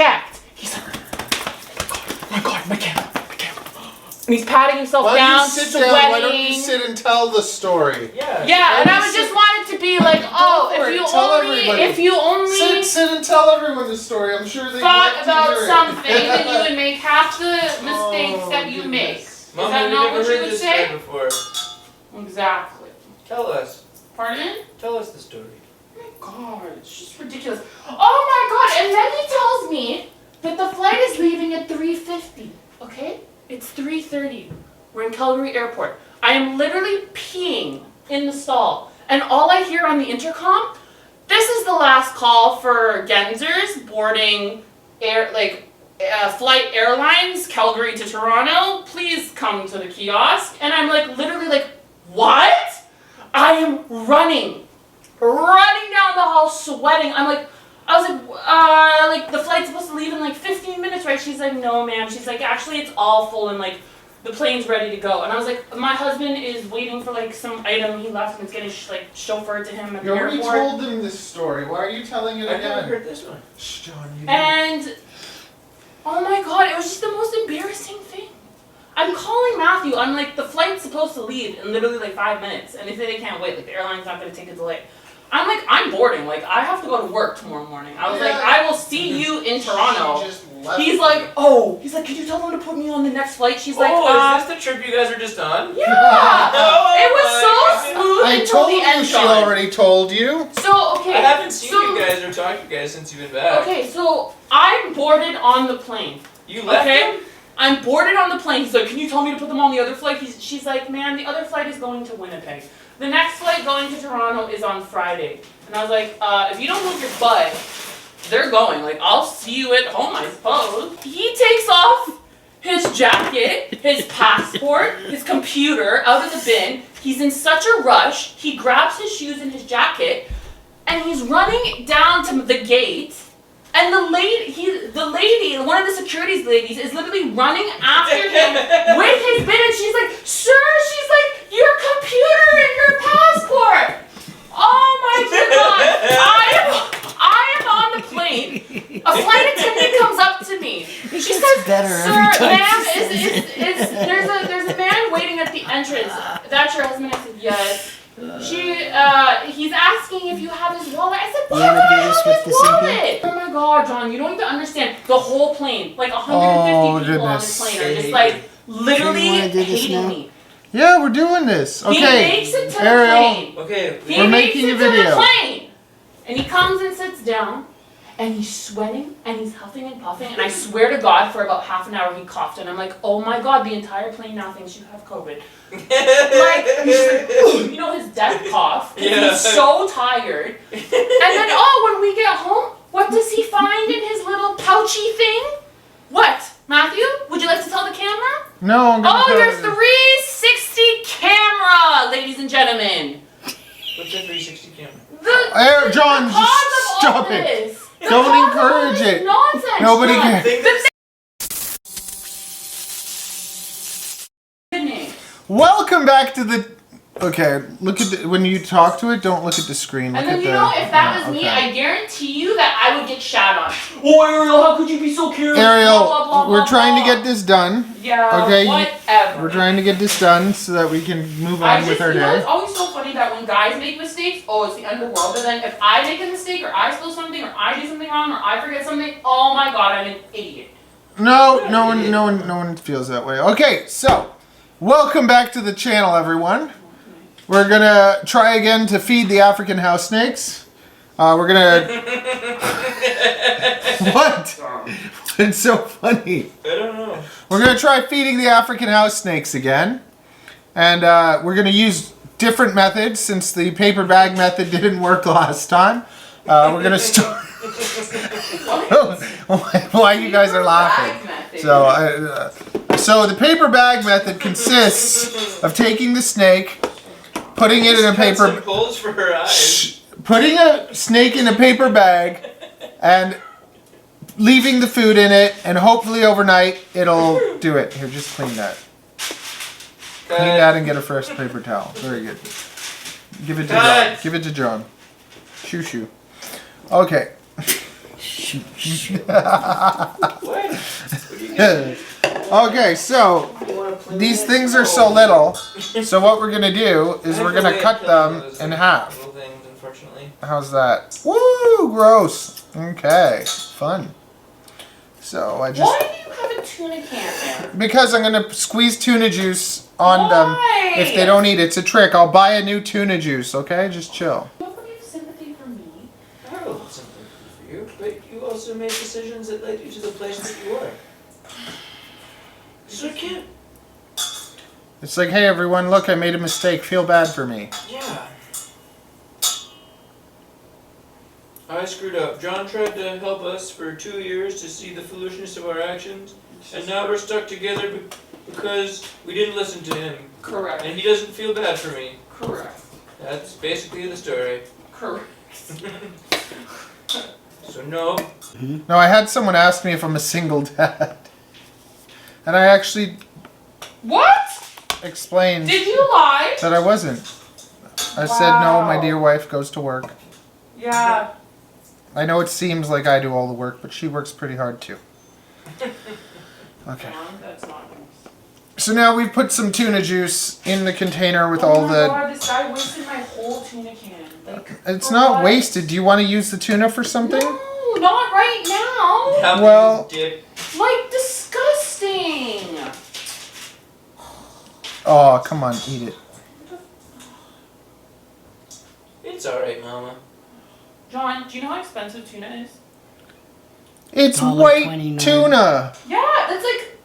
checked. He's like, oh my God, my camera. And he's patting himself down, sweating. Why don't you sit and tell the story? Yeah, and I just wanted to be like, oh, if you only sit and tell everyone the story. I'm sure they thought about something, then you would make half the mistakes that you make. Is that not what you would say? Before. Exactly. Tell us. Pardon? Tell us the story. Oh my God, it's just ridiculous. Oh my God, and then he tells me that the flight is leaving at 3:50. Okay? It's 3:30. We're in Calgary Airport. I am literally peeing in the stall. And all I hear on the intercom, this is the last call for Genzers boarding Flight Airlines, Calgary to Toronto. Please come to the kiosk. And I'm like, literally like, what? I am running down the hall sweating. I was like, the flight's supposed to leave in like 15 minutes, right? She's like, no, ma'am. She's like, actually, it's all full and like the plane's ready to go. And I was like, my husband is waiting for like some item he left and it's getting like chauffeured to him at the airport. You already told them this story. Why are you telling it again? I never heard this one. Shh, John, you And oh my God, it was just the most embarrassing thing. I'm calling Matthew. I'm like, the flight's supposed to leave in literally like 5 minutes, and they say they can't wait. Like the airline's not going to take a delay. I'm like, I'm boarding. Like, I have to go to work tomorrow morning. I was like, I will see you in Toronto. He's like, could you tell them to put me on the next flight? She's like, is this the trip you guys are just on? Yeah. It was so smooth I until told the you end. she already told you. So, okay. I haven't seen you guys or talked to you guys since you've been back. Okay, so I'm boarded on the plane. You left him? I'm boarded on the plane. He's like, can you tell me to put them on the other flight? She's like, man, the other flight is going to Winnipeg. The next flight going to Toronto is on Friday. And I was like, if you don't move your butt, they're going. Like, I'll see you at home, I suppose. He takes off his jacket, his passport, his computer out of the bin. He's in such a rush. He grabs his shoes and his jacket, and he's running down to the gate. And the lady, one of the securities ladies, is literally running after him with his bin, and she's like, sir, she's like, your computer and your passport. Oh my God, I am on the plane. A flight attendant comes up to me. She says, sir, ma'am, there's a man waiting at the entrance. That's your husband? I said, yes. He's asking if you have his wallet. I said, why would I have his wallet? Oh my God, John, you don't even understand. The whole plane, like 150 people on this plane are just like literally hating me. Yeah, we're doing this. Okay. He makes it to the plane. Okay. We're making a video. And he comes and sits down. And he's sweating, and he's huffing and puffing, and I swear to God, for about half an hour he coughed, and I'm like, oh my God, the entire plane now thinks you have COVID. Like, you know, his death cough, he's so tired. And then, when we get home, what does he find in his little pouchy thing? What, Matthew? Would you like to tell the camera? No, I'm gonna your 360 camera, ladies and gentlemen. What's a 360 camera? John, just stop it. Don't encourage it. Nonsense. Nobody cares. Welcome back to the. Okay, look at when you talk to it. Don't look at the screen. And then if that was me, I guarantee you that I would get shat on. Oh, Ariel, how could you be so curious? Ariel, blah, blah, blah, we're trying to get this done. Yeah. Okay. Whatever. We're trying to get this done so that we can move on with our day. It's always so funny that when guys make mistakes, it's the end of the world. But then if I make a mistake, or I spill something, or I do something wrong, or I forget something, oh my God, I'm an idiot. No one feels that way. Okay, so welcome back to the channel, everyone. We're gonna try again to feed the African house snakes. We're gonna. What? It's so funny. I don't know. We're gonna try feeding the African house snakes again, and we're gonna use different methods since the paper bag method didn't work last time. We're gonna start. Why you guys are laughing? So the paper bag method consists of taking the snake, putting it in a paper. Holes for her eyes. Putting a snake in a paper bag, and leaving the food in it, and hopefully overnight it'll do it. Here, just clean that. Clean that and get a fresh paper towel. Very good. Give it to John. Give it to John. Shoo shoo. Okay. Shoot, shoot. What? What are you doing? Okay, so You wanna play these with things it? are so little. So what we're gonna do is we're gonna cut them in half. Little things, unfortunately. How's that? Woo! Gross. Okay, fun. So I just Why do you have a tuna can there? because I'm gonna squeeze tuna juice on Why? them if they don't eat it. It's a trick. I'll buy a new tuna juice. Okay, just chill. Nobody has sympathy for me. I have something for you, but you also made decisions that led you to the place that you are. So I can't. It's like, hey everyone, look, I made a mistake. Feel bad for me. Yeah. I screwed up. John tried to help us for 2 years to see the foolishness of our actions, and now we're stuck together because we didn't listen to him. Correct. And he doesn't feel bad for me. Correct. That's basically the story. Correct. So no. No, I had someone ask me if I'm a single dad, and I actually What? explained Did you lie? that I wasn't. I said no, my dear wife goes to work. Yeah. I know it seems like I do all the work, but she works pretty hard too. Okay. That's not nice. So now we've put some tuna juice in the container with Oh all my the... God, this guy wasted my whole tuna can. Like, It's for not what? wasted. Do you want to use the tuna for something? No, not right now. How Well- dip. Like, disgusting. Oh, come on, eat it. It's alright, Mama. John, do you know how expensive tuna is? It's white $1.29. tuna. Yeah, that's like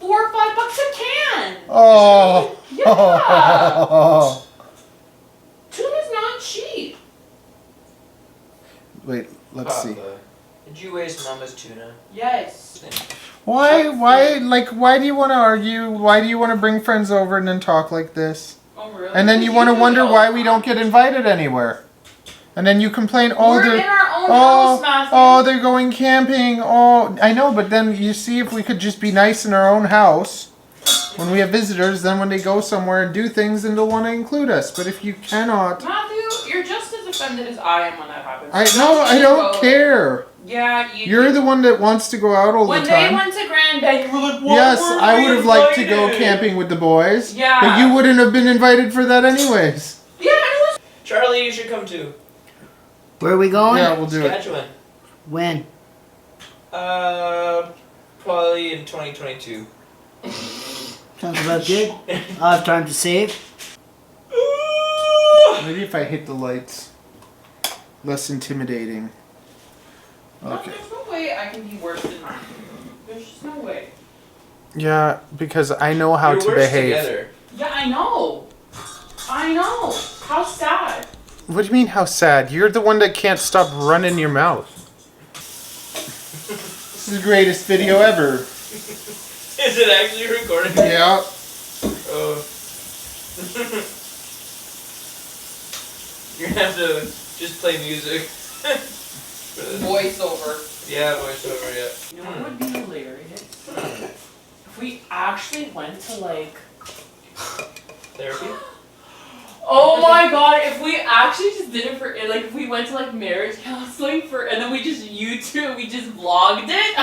$4 or $5 a can. Oh. Yeah. Tuna's not cheap. Wait, let's see. Papa, did you waste Mama's tuna? Yes. Why do you want to argue? Why do you want to bring friends over and then talk like this? Oh, really? And then you want to wonder why we don't get invited anywhere. And then you complain, We're in our own house, Matthew. oh, they're going camping. Oh, I know, but then you see if we could just be nice in our own house when we have visitors, then when they go somewhere and do things, then they'll want to include us. But if you cannot, Matthew, you're just as offended as I am when that happens. I don't care. Yeah, You're the one that wants to go out all when the they time. went to Grand Bank, you were like, "Why Yes, weren't I we would have liked to go invited?" camping with the boys. Yeah. But you wouldn't have been invited for that anyways. Yeah, it was. Charlie, you should come too. Where are we going? Yeah, we'll do it. Saskatchewan. When? Probably in 2022. Sounds about good. I'll have time to save. Maybe if I hit the lights. Less intimidating. Okay. There's no way I can be worse than Matthew. There's just no way. Yeah, because I know how You're to worse behave. Together. Yeah, I know. I know. How sad. What do you mean, how sad? You're the one that can't stop running your mouth. This is the greatest video ever. Is it actually recording? Yeah. Oh. You're gonna have to just play music. For this. Voiceover. Yeah, voiceover, yeah. You know what would be hilarious? If we actually went to like... Therapy? Oh my god, if we actually just did it for, like, if we went to like marriage counseling and then we just YouTube, we just vlogged it.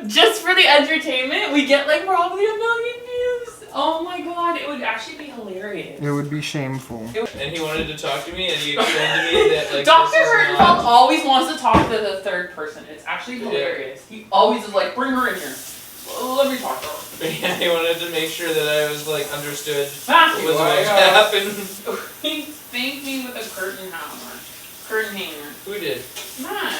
Just for the entertainment, we get like probably 1 million views. Oh my god, it would actually be hilarious. It would be shameful. And he wanted to talk to me, and he explained to me that like Dr. this is Hertenfeld not- always wants to talk to the third person. It's actually hilarious. He always is like, bring her in here. Let me talk to her. Yeah, he wanted to make sure that I was like understood Matthew, what was going to happen. he spanked me with a curtain hammer. Curtain hanger. Who did? Matt.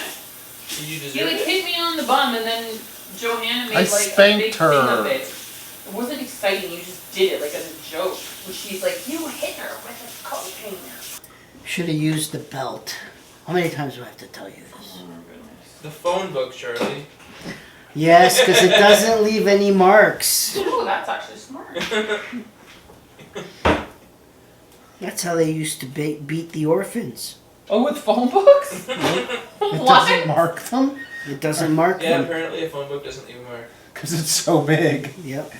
Did you He deserve like it? hit me on the bum and then Johanna made I like spanked a big her. thing of it. It wasn't exciting, you just did it like as a joke. But she's like, you hit her with a coat hanger. Should have used the belt. How many times do I have to tell you this? Oh my goodness. The phone book, Charlie. Yes, because it doesn't leave any marks. Ooh, that's actually smart. That's how they used to beat the orphans. Oh, with phone books? It What? doesn't mark them It doesn't mark Yeah, them. apparently a phone book doesn't leave a mark. because it's so big. Yep.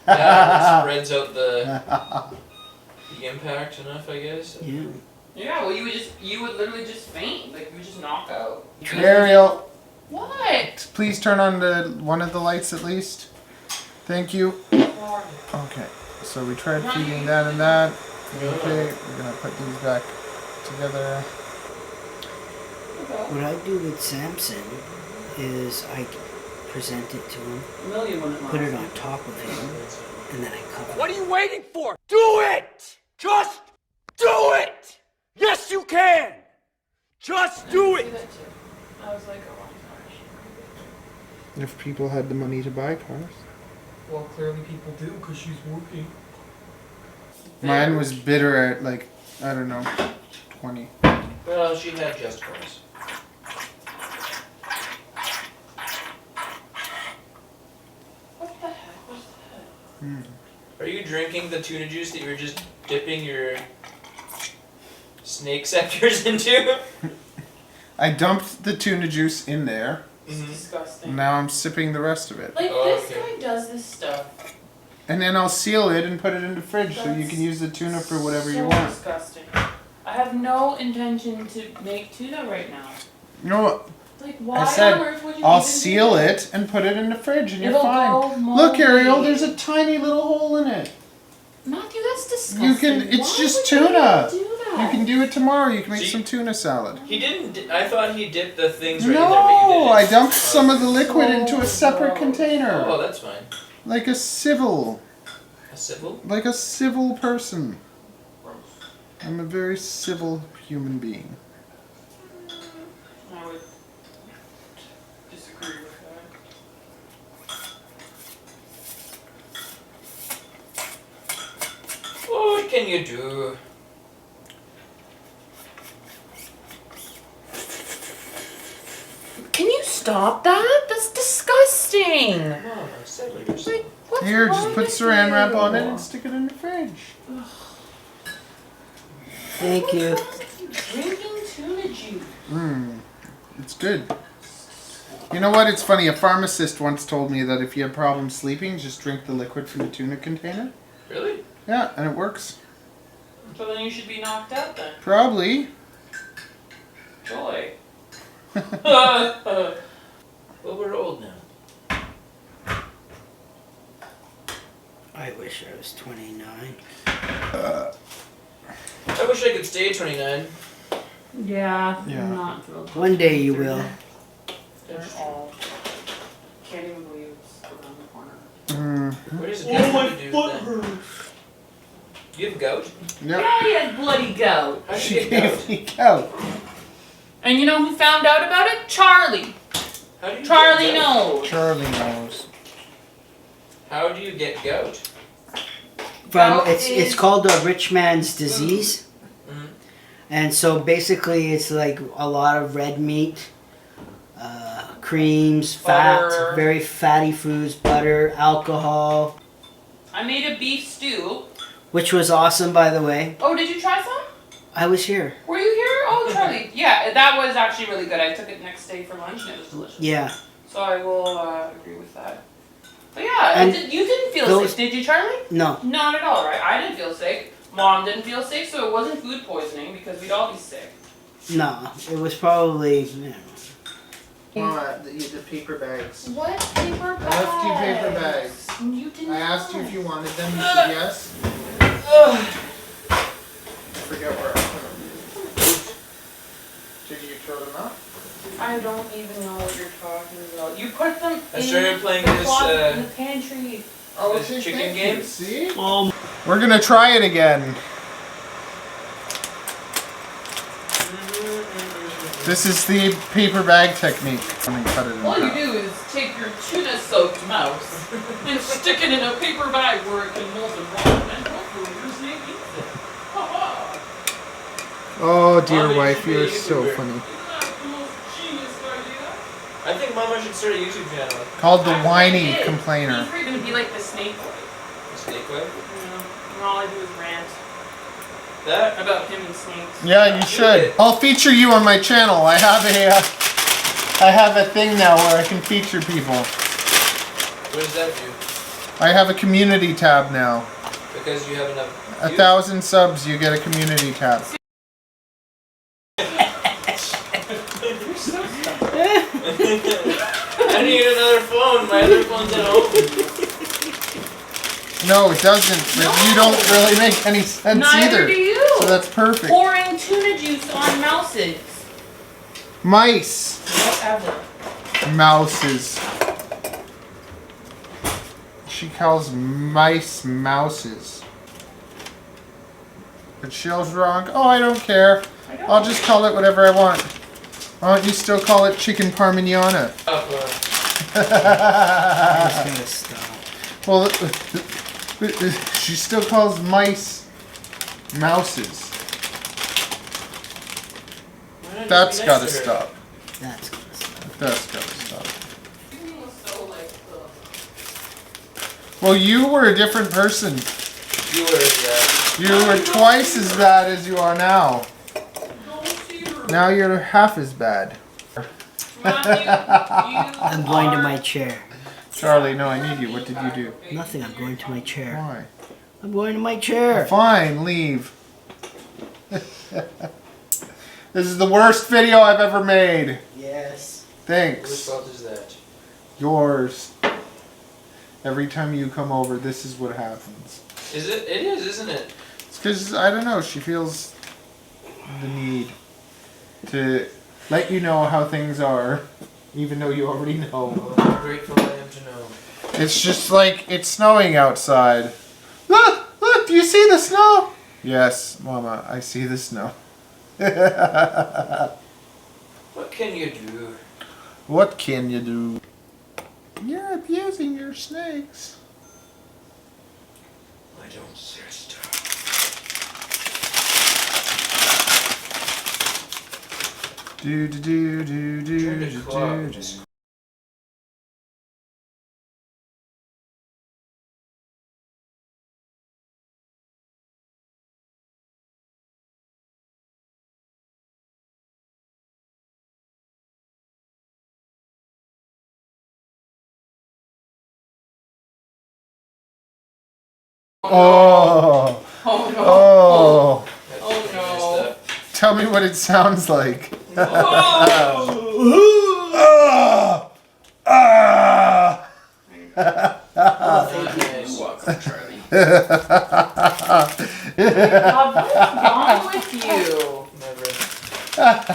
Yeah, it spreads out the impact enough, I guess. Yeah. Yeah, well, you would literally just faint. Like, you would just knock out. Ariel, What? please turn on one of the lights at least. Thank you. Okay, so we tried feeding that and that. Okay, we're gonna put these back together. What I do with Samson is I present it to him, put it on top of him, and then I cover it. What are you waiting for? Do it! Just do it! Yes, you can! Just do it! I was like, oh my gosh. If people had the money to buy cars. Well, clearly people do because she's working. Mine was bitter at like, I don't know, 20. Well, she had just cause. What the heck was that? Are you drinking the tuna juice that you were just dipping your snake scepters into? I dumped the tuna juice in there. It's disgusting. Now I'm sipping the rest of it. Like, Oh, this okay. guy does this stuff. And then I'll seal it and put it in the fridge so you That's can use the tuna for whatever so you want. Disgusting. I have no intention to make tuna right now. You know what? Like, why I said on earth would you I'll even seal do that? it and put it in the fridge and you're It'll fine. go Look, Ariel, moldy. there's a tiny little hole in it. Matthew, that's disgusting. You can. It's Why just would you tuna. even do that? You can do it tomorrow. You can make See? some tuna salad. He didn't. I thought he dipped the things right in No, there, but you didn't. I dumped some of the liquid So into a separate gross. container, Oh, that's fine. like a civil person. I'm a very civil human being. I would disagree with that. What can you do? Can you stop that? That's disgusting. Come on, settle yourself. Like, what's Here, wrong just put with saran wrap you? on it and stick it in the fridge. Thank you. Drinking tuna juice. It's good. You know what? It's funny. A pharmacist once told me that if you have problems sleeping, just drink the liquid from the tuna container. Really? Yeah, and it works. So then you should be knocked out then. Probably. Joy. Well, we're old now. I wish I was 29. I wish I could stay 29. Yeah, Yeah. I'm not thrilled. One day you will. They're all. Can't even believe it's around the corner. What does it have to do with that? Do you have gout? Yep. Yeah, he has bloody gout. How did She you get gout? gave me gout. And you know who found out about it? Charlie. How do you Charlie get gout? knows. Charlie knows. How do you get gout? Gout It's is- called a rich man's disease. Mhm. And so basically it's like a lot of red meat, creams, fat, Butter. very fatty foods, butter, alcohol, I made a beef stew. which was awesome, by the way. Oh, did you try some? I was here. Were you here? Oh, Charlie. Yeah, that was actually really good. I took it next day for lunch and it was delicious. Yeah. So I will agree with that. But yeah, And you didn't feel those- sick, did you, Charlie? No. Not at all, right? I didn't feel sick. Mom didn't feel sick, so it wasn't food poisoning because we'd all be sick. No. It was probably. The paper bags. What paper bags? I left you paper bags. You didn't. I asked you if you wanted them. You said yes. Ugh. I forget where I put them. Did you throw them out? I don't even know what you're talking about. You put them I in started playing the this, closet in the pantry. Oh, This okay, chicken thank game? you. See? Oh. We're gonna try it again. This is the paper bag technique. I'm gonna cut it in All you half. do is take your tuna-soaked mouse and stick it in a paper bag where it can mold and rot, and hopefully your snake eats it. Ha-ha. Oh, dear Mommy, you wife, should be a you're so YouTuber. funny. Isn't that the most genius idea? I think Mama should start a YouTube channel. Called the That's what whiny it is. complainer. You're gonna be like the snake boy. Snake web? And all I do is rant That? about him and snakes. Yeah, you should. I'll feature you on my channel. I have a thing now where I can feature people. What does that do? I have a community tab now. Because you have enough. 1,000 subs, you get a community tab. I need another phone. My other phone's at home. No, it doesn't. But No. you don't really make any sense Neither either. do you. So that's perfect. Pouring tuna juice on mouses. Mice. Whatever. Mouses. She calls mice mouses. But Shell's wrong. Oh, I don't care. I'll just call it whatever I want. Why don't you still call it chicken parmigiana? That's gotta stop. Well, she still calls mice mouses. That's gotta stop. That's gonna stop. That's gotta stop. Well, you were a different person. You were, You were twice as bad as you are now. Now you're half as bad. I'm going to my chair. Charlie, no, I need you. What did you do? Nothing, I'm going to my chair. Why? I'm going to my chair. Fine, leave. This is the worst video I've ever made. Yes. Whose Thanks. fault is that? Yours. Every time you come over, this is what happens. Is it? It is, isn't it? It's because, I don't know, she feels the need to let you know how things are, even though you already know. Oh, how grateful I am to know. It's just like, it's snowing outside. Look! Look! Do you see the snow? Yes, Mama, I see the snow. What can you do? What can you do? You're abusing your snakes. I don't sister. Do do do do do Turn do to do. co-op. do. Oh, Oh no. oh. That's Oh, pretty no. messed up. Tell me what it sounds like. Oh. Ah! Oh, thank you. Nice. Welcome, Charlie. Ah! God, what is wrong with you? Never.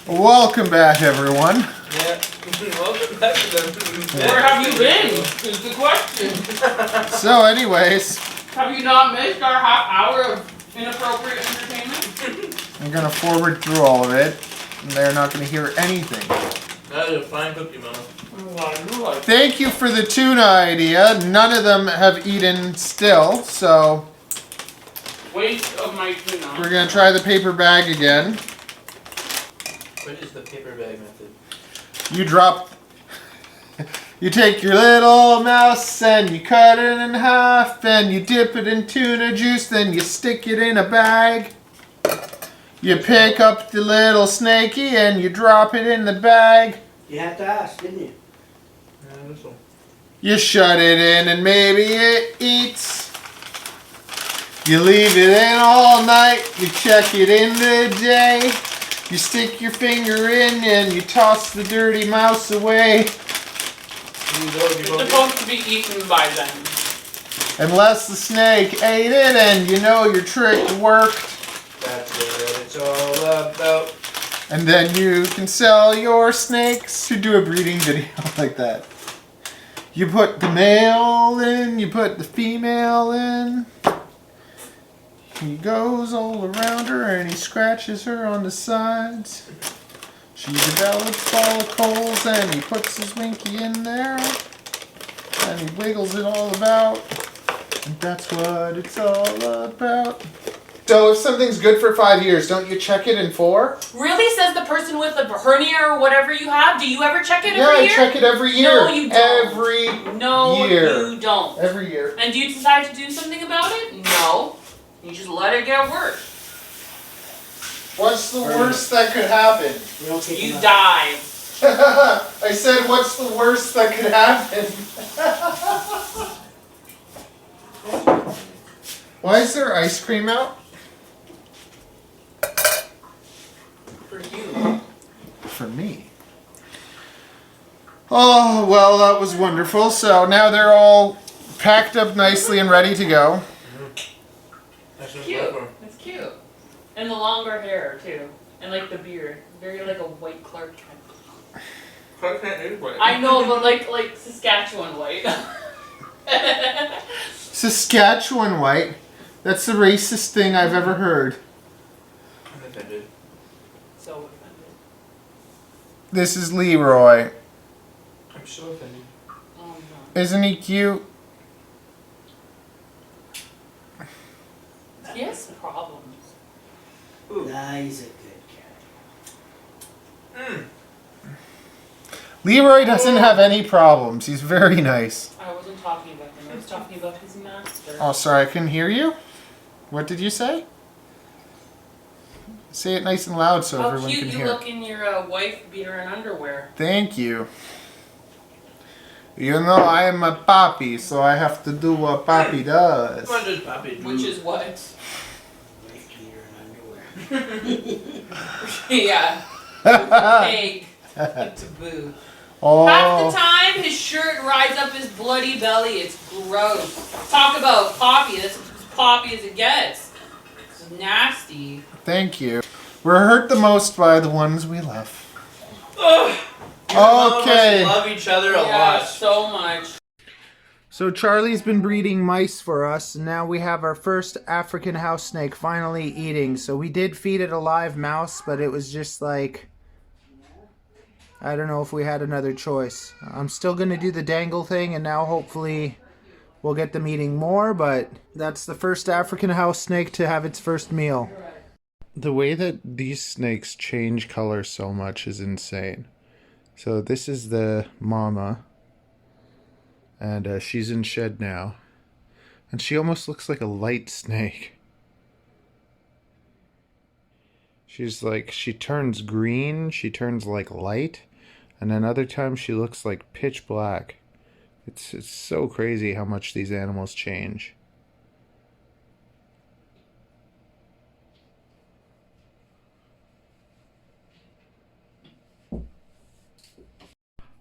Welcome back, everyone. Yeah. Welcome back to the. Where have you been? Is the question. So, anyways, Have you not missed our half hour of inappropriate entertainment? I'm gonna forward through all of it, and they're not gonna hear anything. That is a fine cookie, Mama. Thank you for the tuna idea. None of them have eaten still, so Waste of my tuna. we're gonna try the paper bag again. What is the paper bag method? You drop, you take your little mouse and you cut it in half and you dip it in tuna juice, then you stick it in a bag. You pick up the little snaky and you drop it in the bag. You had to ask, didn't you? Yeah, this one. You shut it in and maybe it eats. You leave it in all night, you check it in the day. You stick your finger in and you toss the dirty mouse away. It's supposed to be eaten by then. Unless the snake ate it and you know your trick worked. That's what it's all about. And then you can sell your snakes to do a breeding video like that. You put the male in, you put the female in. He goes all around her and he scratches her on the sides. She develops follicles and he puts his winky in there. And he wiggles it all about. And that's what it's all about. So if something's good for 5 years, don't you check it in 4? Really, says the person with the hernia or whatever you have? Do you ever check it Yeah, every I year? check it every year. No, you don't. Every No, year. you don't. Every year. And do you decide to do something about it? No. You just let it get worse. What's the worst that could happen? We don't take You enough. die. I said, what's the worst that could happen? Why is there ice cream out? For you. For me. Oh, well, that was wonderful. So now they're all packed up nicely and ready to go. That's what Cute. I'm going It's cute. And the longer hair, too. And, like, the beard. Very, like, a white Clark Kent. for. Clark Kent is white. I know, but, like Saskatchewan white. Saskatchewan white. That's the racist thing I've ever heard. I'm offended. So offended. This is Leroy. I'm so offended. Oh, no. Isn't he cute? He has problems. Ooh. Nah, he's a good cat. Leroy doesn't have any problems. He's very nice. I wasn't talking about him. I was talking about his master. Oh, sorry, I couldn't hear you. What did you say? Say it nice and loud so How everyone cute can you hear. look in your wife beater and underwear. Thank you. You know, I am a poppy, so I have to do what poppy does. What does Poppy do? Which is what? Wife beater and underwear. Yeah. Pig. It's a boo. Half the Oh, time, his shirt rides up his bloody belly. It's gross. Talk about Poppy. That's as Poppy as it gets. It's nasty. thank you. We're hurt the most by the ones we love. Ugh. You and Mom Okay. must love each other a Yeah, lot. so much. So Charlie's been breeding mice for us, and now we have our first African house snake finally eating. So we did feed it a live mouse, but it was just like, I don't know if we had another choice. I'm still going to do the dangle thing, and now hopefully we'll get them eating more, but that's the first African house snake to have its first meal. The way that these snakes change color so much is insane. So this is the Momma, and she's in shed now. And she almost looks like a light snake. She's like, she turns green, she turns like light, and then other times she looks like pitch black. It's so crazy how much these animals change.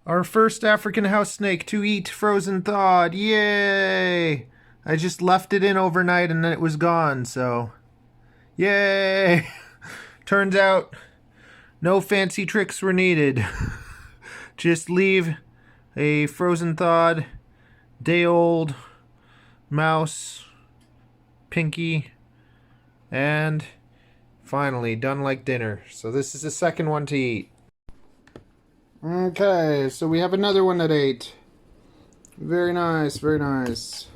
Our first African house snake to eat frozen thawed. Yay! I just left it in overnight and then it was gone, so yay! Turns out no fancy tricks were needed. Just leave a frozen thawed, day-old mouse, Pinky, and finally done like dinner. So this is the second one to eat. Okay, so we have another one that ate. Very nice, very nice.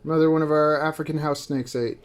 Another one of our African house snakes ate.